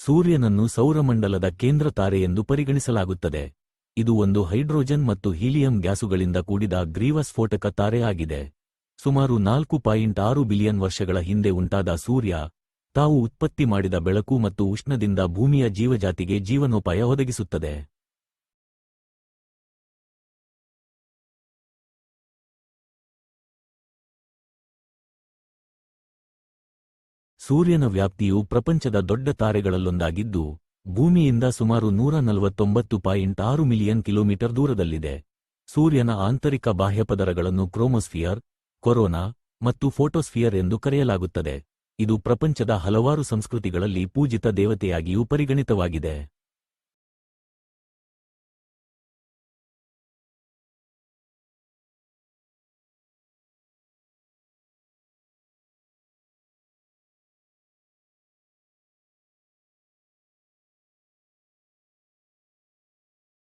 ಸೂರ್ಯನನ್ನು ಸೌರಮಂಡಲದ ಕೇಂದ್ರ ತಾರೆಯೆಂದು ಪರಿಗಣಿಸಲಾಗುತ್ತದೆ. ಇದು ಒಂದು ಹೈಡ್ರೋಜನ್ ಮತ್ತು ಹೀಲಿಯಂ ಗ್ಯಾಸುಗಳಿಂದ ಕೂಡಿದ ಗ್ರೀವ ಸ್ಫೋಟಕ ತಾರೆ ಆಗಿದೆ. ಸುಮಾರು 4.6 ಬಿಲಿಯನ್ ವರ್ಷಗಳ ಹಿಂದೆ ಉಂಟಾದ ಸೂರ್ಯ ತಾವು ಉತ್ಪತ್ತಿ ಮಾಡಿದ ಬೆಳಕು ಮತ್ತು ಉಷ್ಣದಿಂದ ಭೂಮಿಯ ಜೀವಜಾತಿಗೆ ಜೀವನೋಪಾಯ ಒದಗಿಸುತ್ತದೆ. ಸೂರ್ಯನ ವ್ಯಾಪ್ತಿಯು ಪ್ರಪಂಚದ ದೊಡ್ಡ ತಾರೆಗಳಲ್ಲೊಂದಾಗಿದ್ದು, ಭೂಮಿಯಿಂದ ಸುಮಾರು 149.6 ಮಿಲಿಯನ್ ಕಿಲೋಮೀಟರ್ ದೂರದಲ್ಲಿದೆ. ಸೂರ್ಯನ ಆಂತರಿಕ ಬಾಹ್ಯಪದರಗಳನ್ನು ಕ್ರೋಮೋಸ್ಫಿಯರ್, ಕೊರೋನಾ ಮತ್ತು ಫೋಟೋಸ್ಫಿಯರ್ ಎಂದು ಕರೆಯಲಾಗುತ್ತದೆ. ಇದು ಪ್ರಪಂಚದ ಹಲವಾರು ಸಂಸ್ಕೃತಿಗಳಲ್ಲಿ ಪೂಜಿತ ದೇವತೆಯಾಗಿಯೂ ಪರಿಗಣಿತವಾಗಿದೆ.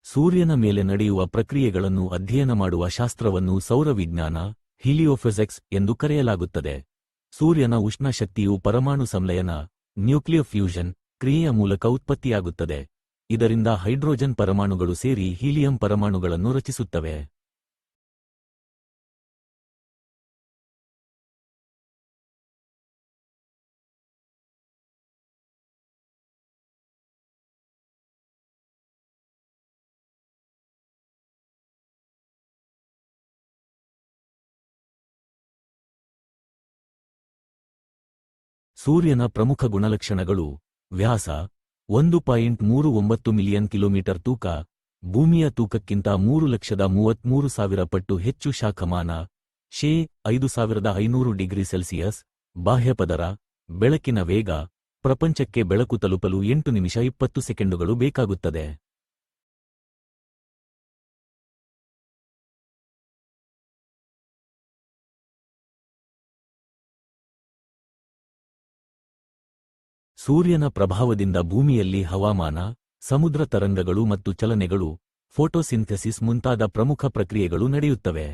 ಸೂರ್ಯನ ಮೇಲೆ ನಡೆಯುವ ಪ್ರಕ್ರಿಯೆಗಳನ್ನು ಅಧ್ಯಯನ ಮಾಡುವ ಶಾಸ್ತ್ರವನ್ನು ಸೌರವಿಜ್ಞಾನ, ಹೀಲಿಯೋಫಿಸಿಕ್ಸ್ ಎಂದು ಕರೆಯಲಾಗುತ್ತದೆ. ಸೂರ್ಯನ ಉಷ್ಣ ಶಕ್ತಿಯು ಪರಮಾಣು ಸಂಲಯನ, ನ್ಯೂಕ್ಲಿಯರ್ ಫ್ಯೂಷನ್ ಕ್ರಿಯೆಯ ಮೂಲಕ ಉತ್ಪತ್ತಿಯಾಗುತ್ತದೆ. ಇದರಿಂದ ಹೈಡ್ರೋಜನ್ ಪರಮಾಣುಗಳು ಸೇರಿ ಹೀಲಿಯಂ ಪರಮಾಣುಗಳನ್ನು ರಚಿಸುತ್ತವೆ. ಸೂರ್ಯನ ಪ್ರಮುಖ ಗುಣಲಕ್ಷಣಗಳು: ವ್ಯಾಸ 1.39 ಮಿಲಿಯನ್ ಕಿಲೋಮೀಟರ್, ತೂಕ ಭೂಮಿಯ ತೂಕಕ್ಕಿಂತ 3,33,000 ಪಟ್ಟು ಹೆಚ್ಚು, ಶಾಖಮಾನ ಶೇ 5,500 ಡಿಗ್ರಿ ಸೆಲ್ಸಿಯಸ್, ಬಾಹ್ಯಪದರ ಬೆಳಕಿನ ವೇಗ ಪ್ರಪಂಚಕ್ಕೆ ಬೆಳಕು ತಲುಪಲು 8 ನಿಮಿಷ 20 ಸೆಕೆಂಡುಗಳು ಬೇಕಾಗುತ್ತದೆ. ಸೂರ್ಯನ ಪ್ರಭಾವದಿಂದ ಭೂಮಿಯಲ್ಲಿ ಹವಾಮಾನ, ಸಮುದ್ರ ತರಂಗಗಳು ಮತ್ತು ಚಲನೆಗಳು, ಫೋಟೋಸಿಂಥೆಸಿಸ್ ಮುಂತಾದ ಪ್ರಮುಖ ಪ್ರಕ್ರಿಯೆಗಳು ನಡೆಯುತ್ತವೆ.